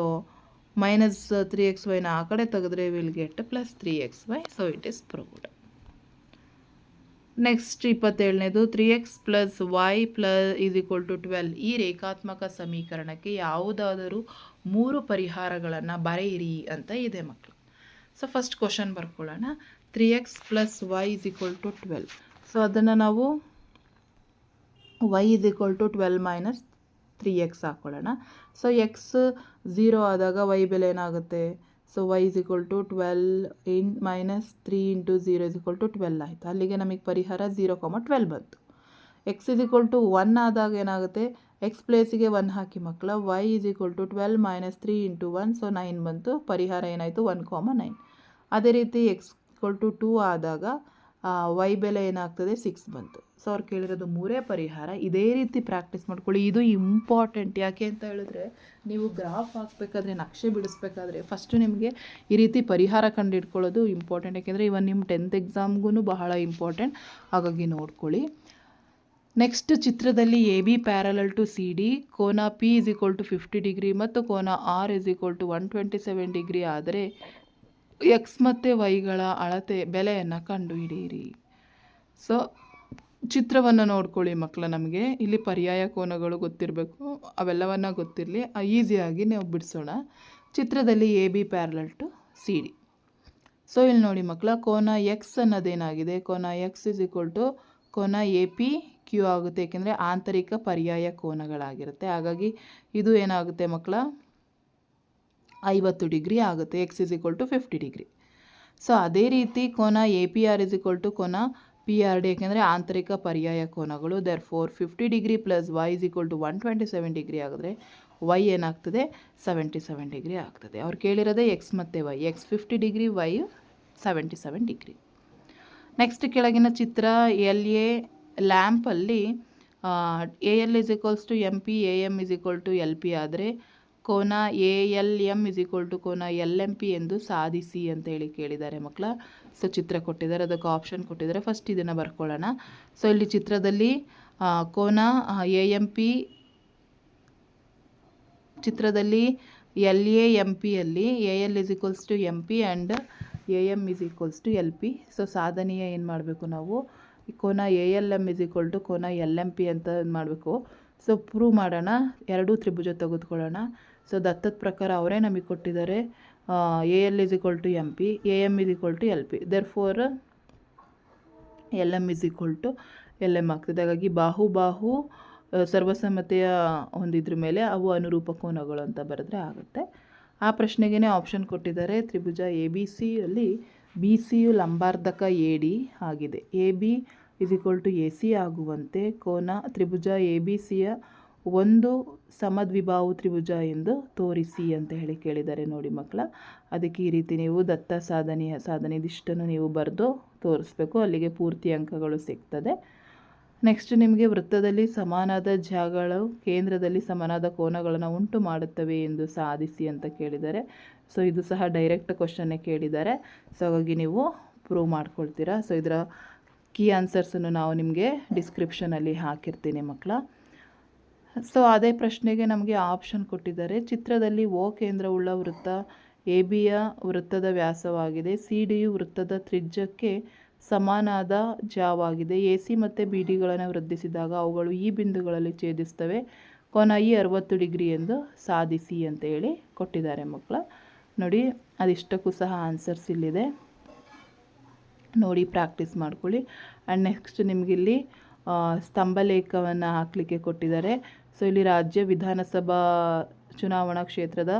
ಮೈನಸ್ 3xyನ ಆ ಕಡೆ ತೆಗೆದ್ರೆ will get plus 3xy. So it is proved. Next 27ನೇದು 3x plus y plus is equal to 12. ಈ ರೇಖಾತ್ಮಕ ಸಮೀಕರಣಕ್ಕೆ ಯಾವುದಾದರೂ 3 ಪರಿಹಾರಗಳನ್ನು ಬರೆಯಿರಿ ಅಂತ ಇದೆ ಮಕ್ಕಳು. ಸೊ ಫಸ್ಟ್ ಕ್ವಶನ್ ಬರ್ಕೊಳ್ಳೋಣ. 3x plus y is equal to 12. So ಅದನ್ನು ನಾವು y is equal to 12 minus 3x ಹಾಕ್ಕೊಳ್ಳೋಣ. ಸೊ ಎಕ್ಸ್ 0 ಆದಾಗ y ಬೆಲೆ ಏನಾಗುತ್ತೆ? So y is equal to 12 minus 3 into 0 is equal to 12 ಆಯಿತು. ಅಲ್ಲಿಗೆ ನಮಗೆ ಪರಿಹಾರ 0,12 ಬಂತು. ಎಕ್ಸ್ ಈಸ್ ಈಕ್ವಲ್ ಟು 1 ಆದಾಗ ಏನಾಗುತ್ತೆ? ಎಕ್ಸ್ ಪ್ಲೇಸಿಗೆ 1 ಹಾಕಿ ಮಕ್ಕಳ. y is equal to 12 minus 3 into 1, so 9 ಬಂತು. ಪರಿಹಾರ ಏನಾಯಿತು? 1,9. ಅದೇ ರೀತಿ ಎಕ್ಸ್ ಈಕ್ವಲ್ ಟು 2 ಆದಾಗ y ಬೆಲೆ ಏನಾಗ್ತದೆ? 6 ಬಂತು. ಸೊ ಅವ್ರು ಕೇಳಿರೋದು 3 ಪರಿಹಾರ. ಇದೇ ರೀತಿ ಪ್ರಾಕ್ಟೀಸ್ ಮಾಡ್ಕೊಳ್ಳಿ. ಇದು ಇಂಪಾರ್ಟೆಂಟ್. ಯಾಕೆ ಅಂತ ಹೇಳಿದ್ರೆ ನೀವು ಗ್ರಾಫ್ ಹಾಕಬೇಕಾದ್ರೆ, ನಕ್ಷೆ ಬಿಡಿಸ್ಬೇಕಾದ್ರೆ ಫಸ್ಟು ನಿಮಗೆ ಈ ರೀತಿ ಪರಿಹಾರ ಕಂಡುಹಿಡ್ಕೊಳ್ಳೋದು ಇಂಪಾರ್ಟೆಂಟ್. ಯಾಕೆಂದರೆ ಇವನ್ ನಿಮ್ಮ 10th ಎಕ್ಸಾಮ್ಗೂ ಬಹಳ ಇಂಪಾರ್ಟೆಂಟ್. ಹಾಗಾಗಿ ನೋಡ್ಕೊಳ್ಳಿ. ನೆಕ್ಸ್ಟ್ ಚಿತ್ರದಲ್ಲಿ A B parallel to C D, ಕೋನ P is equal to 50 degree ಮತ್ತು ಕೋನ R is equal to 127 degree ಆದರೆ ಎಕ್ಸ್ ಮತ್ತು ವೈಗಳ ಅಳತೆ ಬೆಲೆಯನ್ನು ಕಂಡುಹಿಡಿಯಿರಿ. ಸೊ ಚಿತ್ರವನ್ನು ನೋಡ್ಕೊಳ್ಳಿ ಮಕ್ಕಳ. ನಮಗೆ ಇಲ್ಲಿ ಪರ್ಯಾಯ ಕೋನಗಳು ಗೊತ್ತಿರಬೇಕು, ಅವೆಲ್ಲವನ್ನು ಗೊತ್ತಿರಲಿ, ಈಸಿಯಾಗಿ ನಾವು ಬಿಡಿಸೋಣ. ಚಿತ್ರದಲ್ಲಿ A B parallel to C D. So ಇಲ್ಲಿ ನೋಡಿ ಮಕ್ಕಳ, ಕೋನ ಎಕ್ಸ್ ಅನ್ನೋದೇನಾಗಿದೆ? ಕೋನ ಎಕ್ಸ್ ಇಸ್ ಈಕ್ವಲ್ ಟು ಕೋನ ಎ ಪಿ ಕ್ಯೂ ಆಗುತ್ತೆ. ಏಕೆಂದರೆ ಆಂತರಿಕ ಪರ್ಯಾಯ ಕೋನಗಳಾಗಿರುತ್ತೆ. ಹಾಗಾಗಿ ಇದು ಏನಾಗುತ್ತೆ ಮಕ್ಕಳ? 50 ಡಿಗ್ರಿ ಆಗುತ್ತೆ. X is equal to 50 degree. So ಅದೇ ರೀತಿ ಕೋನ A P R is equal to ಕೋನ ಪಿ ಆರ್ ಡಿ, ಏಕೆಂದರೆ ಆಂತರಿಕ ಪರ್ಯಾಯ ಕೋನಗಳು. Therefore 50 degree plus y is equal to 127 degree ಆಗಿದ್ರೆ ವೈ ಏನಾಗ್ತದೆ? 77 ಡಿಗ್ರಿ ಆಗ್ತದೆ. ಅವ್ರು ಕೇಳಿರೋದೇ ಎಕ್ಸ್ ಮತ್ತು y. X 50 degree, y 77 degree. Next ಕೆಳಗಿನ ಚಿತ್ರ ಎಲ್ ಎ ಲ್ಯಾಂಪಲ್ಲಿ A L is equals to M P, A M is equal to L P ಆದರೆ ಕೋನ A L M is equal to ಕೋನ ಎಲ್ ಎಮ್ ಪಿ ಎಂದು ಸಾಧಿಸಿ ಅಂತ ಹೇಳಿ ಕೇಳಿದ್ದಾರೆ ಮಕ್ಕಳ. ಸೊ ಚಿತ್ರ ಕೊಟ್ಟಿದ್ದಾರೆ, ಅದಕ್ಕೆ ಆಪ್ಷನ್ ಕೊಟ್ಟಿದ್ದಾರೆ. ಫಸ್ಟ್ ಇದನ್ನು ಬರ್ಕೊಳ್ಳೋಣ. ಸೊ ಇಲ್ಲಿ ಚಿತ್ರದಲ್ಲಿ ಕೋನ ಎ ಎಮ್ ಪಿ, ಚಿತ್ರದಲ್ಲಿ ಎಲ್ ಎ ಎಮ್ ಪಿಯಲ್ಲಿ A L is equals to M P and A M is equals to L P. So ಸಾಧನೆಯ ಏನು ಮಾಡಬೇಕು ನಾವು? ಕೋನ A L M is equal to ಕೋನ ಎಲ್ ಎಮ್ ಪಿ ಅಂತ ಮಾಡಬೇಕು. ಸೊ ಪ್ರೂವ್ ಮಾಡೋಣ. ಎರಡೂ ತ್ರಿಭುಜ ತೆಗೆದುಕೊಳ್ಳೋಣ. ಸೊ ದತ್ತದ ಪ್ರಕಾರ ಅವರೇ ನಮಗೆ ಕೊಟ್ಟಿದ್ದಾರೆ A L is equal to M P, A M is equal to L P. Therefore L M is equal to L M ಆಗ್ತದೆ. ಹಾಗಾಗಿ ಬಾಹು ಸರ್ವಸಮ್ಮತೆಯ ಹೊಂದಿದ್ರ ಮೇಲೆ ಅವು ಅನುರೂಪ ಕೋನಗಳು ಅಂತ ಬರೆದ್ರೆ ಆಗುತ್ತೆ. ಆ ಪ್ರಶ್ನೆಗೇ ಆಪ್ಷನ್ ಕೊಟ್ಟಿದ್ದಾರೆ. ತ್ರಿಭುಜ ಎ ಬಿ ಸಿಯಲ್ಲಿ ಬಿ ಸಿಯು ಲಂಬಾರ್ಧಕ ಎ ಡಿ ಆಗಿದೆ. A B is equal to A C ಆಗುವಂತೆ ಕೋನ ತ್ರಿಭುಜ ಎ ಬಿ ಸಿಯ ಒಂದು ಸಮದ್ವಿಬಾಹು ತ್ರಿಭುಜ ಎಂದು ತೋರಿಸಿ ಅಂತ ಹೇಳಿ ಕೇಳಿದ್ದಾರೆ ನೋಡಿ ಮಕ್ಕಳ. ಅದಕ್ಕೆ ಈ ರೀತಿ ನೀವು ದತ್ತ ಸಾಧನೆ ಇದಿಷ್ಟನ್ನು ನೀವು ಬರೆದು ತೋರಿಸ್ಬೇಕು. ಅಲ್ಲಿಗೆ ಪೂರ್ತಿ ಅಂಕಗಳು ಸಿಗ್ತದೆ. ನೆಕ್ಸ್ಟ್ ನಿಮಗೆ ವೃತ್ತದಲ್ಲಿ ಸಮಾನಾದ ಜಾಗಗಳು ಕೇಂದ್ರದಲ್ಲಿ ಸಮಾನಾದ ಕೋನಗಳನ್ನು ಉಂಟು ಮಾಡುತ್ತವೆ ಎಂದು ಸಾಧಿಸಿ ಅಂತ ಕೇಳಿದ್ದಾರೆ. ಸೊ ಇದು ಸಹ ಡೈರೆಕ್ಟ್ ಕ್ವಶನ್ನೇ ಕೇಳಿದ್ದಾರೆ. ಸೊ ಹಾಗಾಗಿ ನೀವು ಪ್ರೂವ್ ಮಾಡ್ಕೊಳ್ತೀರಾ. ಸೊ ಇದರ ಕೀ ಆನ್ಸರ್ಸನ್ನು ನಾವು ನಿಮಗೆ ಡಿಸ್ಕ್ರಿಪ್ಷನಲ್ಲಿ ಹಾಕಿರ್ತೀನಿ ಮಕ್ಕಳ. ಸೊ ಅದೇ ಪ್ರಶ್ನೆಗೆ ನಮಗೆ ಆಪ್ಷನ್ ಕೊಟ್ಟಿದ್ದಾರೆ. ಚಿತ್ರದಲ್ಲಿ ಓ ಕೇಂದ್ರವುಳ್ಳ ವೃತ್ತ ಎ ಬಿಯ ವೃತ್ತದ ವ್ಯಾಸವಾಗಿದೆ, ಸಿ ಡಿಯು ವೃತ್ತದ ತ್ರಿಜ್ಯಕ್ಕೆ ಸಮಾನಾದ ಜಾವಾಗಿದೆ. ಎ ಸಿ ಮತ್ತು ಬಿ ಡಿಗಳನ್ನು ವೃದ್ಧಿಸಿದಾಗ ಅವುಗಳು ಈ ಬಿಂದುಗಳಲ್ಲಿ ಛೇದಿಸ್ತವೆ. ಕೋನ ಈ 60 ಡಿಗ್ರಿ ಎಂದು ಸಾಧಿಸಿ ಅಂತ ಹೇಳಿ ಕೊಟ್ಟಿದ್ದಾರೆ ಮಕ್ಕಳ. ನೋಡಿ ಅದಿಷ್ಟಕ್ಕೂ ಸಹ ಆನ್ಸರ್ಸ್ ಇಲ್ಲಿದೆ, ನೋಡಿ ಪ್ರಾಕ್ಟೀಸ್ ಮಾಡ್ಕೊಳ್ಳಿ. ಆ್ಯಂಡ್ ನೆಕ್ಸ್ಟ್ ನಿಮಗಿಲ್ಲಿ ಸ್ತಂಭಲೇಖವನ್ನು ಹಾಕಲಿಕ್ಕೆ ಕೊಟ್ಟಿದ್ದಾರೆ. ಸೊ ಇಲ್ಲಿ ರಾಜ್ಯ ವಿಧಾನಸಭಾ ಚುನಾವಣಾ ಕ್ಷೇತ್ರದ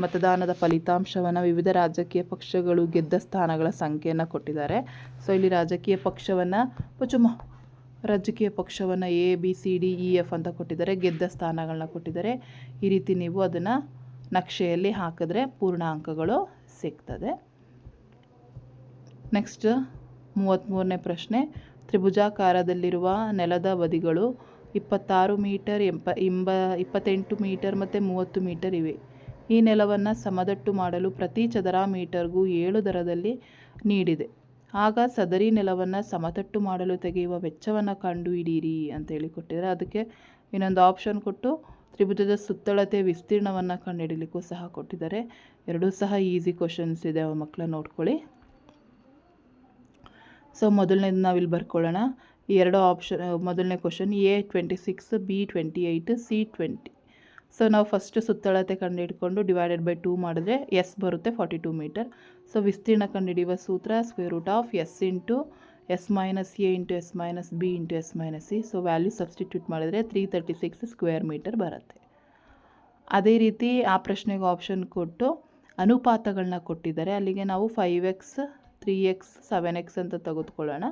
ಮತದಾನದ ಫಲಿತಾಂಶವನ್ನು, ವಿವಿಧ ರಾಜಕೀಯ ಪಕ್ಷಗಳು ಗೆದ್ದ ಸ್ಥಾನಗಳ ಸಂಖ್ಯೆಯನ್ನು ಕೊಟ್ಟಿದ್ದಾರೆ. ಸೊ ಇಲ್ಲಿ ರಾಜಕೀಯ ಪಕ್ಷವನ್ನು A B C D E F ಅಂತ ಕೊಟ್ಟಿದ್ದಾರೆ, ಗೆದ್ದ ಸ್ಥಾನಗಳನ್ನ ಕೊಟ್ಟಿದ್ದಾರೆ. ಈ ರೀತಿ ನೀವು ಅದನ್ನು ನಕ್ಷೆಯಲ್ಲಿ ಹಾಕಿದ್ರೆ ಪೂರ್ಣ ಅಂಕಗಳು ಸಿಗ್ತದೆ. ನೆಕ್ಸ್ಟ್ 33ನೇ ಪ್ರಶ್ನೆ. ತ್ರಿಭುಜಾಕಾರದಲ್ಲಿರುವ ನೆಲದ ಬದಿಗಳು 26 ಮೀಟರ್, 28 ಮೀಟರ್ ಮತ್ತು 30 ಮೀಟರ್ ಇವೆ. ಈ ನೆಲವನ್ನು ಸಮತಟ್ಟು ಮಾಡಲು ಪ್ರತಿ ಚದರ ಮೀಟರ್ಗೂ 7 ದರದಲ್ಲಿ ನೀಡಿದೆ. ಆಗ ಸದರಿ ನೆಲವನ್ನು ಸಮತಟ್ಟು ಮಾಡಲು ತೆಗೆಯುವ ವೆಚ್ಚವನ್ನು ಕಂಡುಹಿಡಿಯಿರಿ ಅಂತೇಳಿ ಕೊಟ್ಟಿದ್ದಾರೆ. ಅದಕ್ಕೆ ಇನ್ನೊಂದು ಆಪ್ಷನ್ ಕೊಟ್ಟು ತ್ರಿಭುಜದ ಸುತ್ತಳತೆ ವಿಸ್ತೀರ್ಣವನ್ನು ಕಂಡುಹಿಡಲಿಕ್ಕೂ ಸಹ ಕೊಟ್ಟಿದ್ದಾರೆ. ಎರಡೂ ಸಹ ಈಸಿ ಕ್ವಶನ್ಸ್ ಇದೆ ಮಕ್ಕಳ, ನೋಡ್ಕೊಳ್ಳಿ. ಸೊ ಮೊದಲನೇದು ನಾವಿಲ್ಲಿ ಬರ್ಕೊಳ್ಳೋಣ. ಈ ಎರಡು ಆಪ್ಷನ್, ಮೊದಲನೇ question A 26, B 28, C 20. So ನಾವು ಫಸ್ಟ್ ಸುತ್ತಳತೆ ಕಂಡುಹಿಡ್ಕೊಂಡು ಡಿವೈಡೆಡ್ ಬೈ 2 ಮಾಡಿದ್ರೆ S ಬರುತ್ತೆ 42 ಮೀಟರ್. ಸೊ ವಿಸ್ತೀರ್ಣ ಕಂಡುಹಿಡಿಯುವ ಸೂತ್ರ √S into S minus A into S minus B into S minus C. So value substitute ಮಾಡಿದರೆ 336 ಸ್ಕ್ವೇರ್ ಮೀಟರ್ ಬರುತ್ತೆ. ಅದೇ ರೀತಿ ಆ ಪ್ರಶ್ನೆಗೆ ಆಪ್ಷನ್ ಕೊಟ್ಟು ಅನುಪಾತಗಳನ್ನ ಕೊಟ್ಟಿದ್ದಾರೆ. ಅಲ್ಲಿಗೆ ನಾವು 5x, 3x, 7x ಅಂತ ತೆಗೆದುಕೊಳ್ಳೋಣ.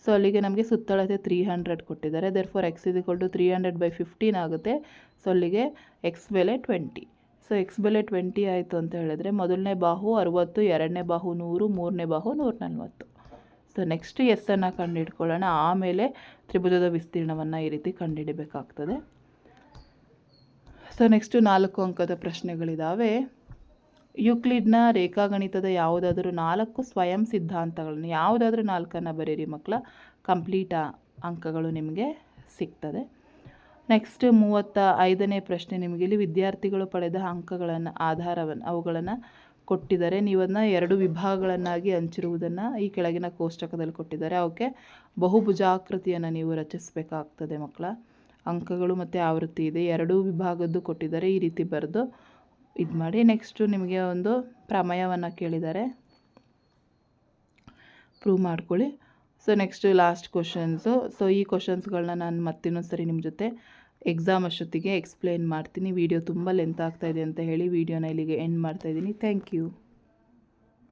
ಸೊ ಅಲ್ಲಿಗೆ ನಮಗೆ ಸುತ್ತಳತೆ 300 ಕೊಟ್ಟಿದ್ದಾರೆ. ದೇರ್ಫೋರ್ x = 300/15 ಆಗುತ್ತೆ. ಸೊ ಅಲ್ಲಿಗೆ x ಬೆಲೆ 20. ಸೊ x ಬೆಲೆ 20 ಆಯಿತು ಅಂತ ಹೇಳಿದ್ರೆ ಮೊದಲನೇ ಬಾಹು 60, ಎರಡನೇ ಬಾಹು 100, ಮೂರನೇ ಬಾಹು 140. ಸೊ ನೆಕ್ಸ್ಟ್ ಎಸ್ ಅನ್ನು ಕಂಡುಹಿಡ್ಕೊಳ್ಳೋಣ. ಆಮೇಲೆ ತ್ರಿಭುಜದ ವಿಸ್ತೀರ್ಣವನ್ನು ಈ ರೀತಿ ಕಂಡುಹಿಡಬೇಕಾಗ್ತದೆ. ಸೊ ನೆಕ್ಸ್ಟು 4 ಅಂಕದ ಪ್ರಶ್ನೆಗಳಿದ್ದಾವೆ. ಯುಕ್ಲಿಡ್ನ ರೇಖಾಗಣಿತದ ಯಾವುದಾದ್ರೂ 4 ಸ್ವಯಂ ಸಿದ್ಧಾಂತಗಳನ್ನು, ಯಾವುದಾದ್ರೂ 4 ಬರೀರಿ ಮಕ್ಕಳ, ಕಂಪ್ಲೀಟ್ ಅಂಕಗಳು ನಿಮಗೆ ಸಿಗ್ತದೆ. ನೆಕ್ಸ್ಟ್ 35ನೇ ಪ್ರಶ್ನೆ. ನಿಮಗೆ ಇಲ್ಲಿ ವಿದ್ಯಾರ್ಥಿಗಳು ಪಡೆದ ಅಂಕಗಳನ್ನು ಅವುಗಳನ್ನು ಕೊಟ್ಟಿದ್ದಾರೆ. ನೀವನ್ನ 2 ವಿಭಾಗಗಳನ್ನಾಗಿ ಹಂಚಿರುವುದನ್ನು ಈ ಕೆಳಗಿನ ಕೋಷ್ಟಕದಲ್ಲಿ ಕೊಟ್ಟಿದ್ದಾರೆ. ಅವಕ್ಕೆ ಬಹುಭುಜಾಕೃತಿಯನ್ನು ನೀವು ರಚಿಸಬೇಕಾಗ್ತದೆ ಮಕ್ಕಳ. ಅಂಕಗಳು ಮತ್ತು ಆವೃತ್ತಿ ಇದೆ, 2 ವಿಭಾಗದ್ದು ಕೊಟ್ಟಿದ್ದಾರೆ. ಈ ರೀತಿ ಬರೆದು ಇದು ಮಾಡಿ. ನೆಕ್ಸ್ಟು ನಿಮಗೆ ಒಂದು ಪ್ರಮೇಯವನ್ನು ಕೇಳಿದ್ದಾರೆ, ಪ್ರೂವ್ ಮಾಡ್ಕೊಳ್ಳಿ. So next last questions. So ಈ ಕ್ವಶನ್ಸ್ಗಳನ್ನ ನಾನು ಮತ್ತಿನ್ನೊಂದು ಸರಿ ನಿಮ್ಮ ಜೊತೆ ಎಕ್ಸಾಮ್ ಅಷ್ಟೊತ್ತಿಗೆ ಎಕ್ಸ್ಪ್ಲೇನ್ ಮಾಡ್ತೀನಿ. ವಿಡಿಯೋ ತುಂಬ ಲೆಂತ್ ಆಗ್ತಾಯಿದೆ ಅಂತ ಹೇಳಿ ವಿಡಿಯೋನ ಇಲ್ಲಿಗೆ ಎಂಡ್ ಮಾಡ್ತಾಯಿದ್ದೀನಿ. Thank you.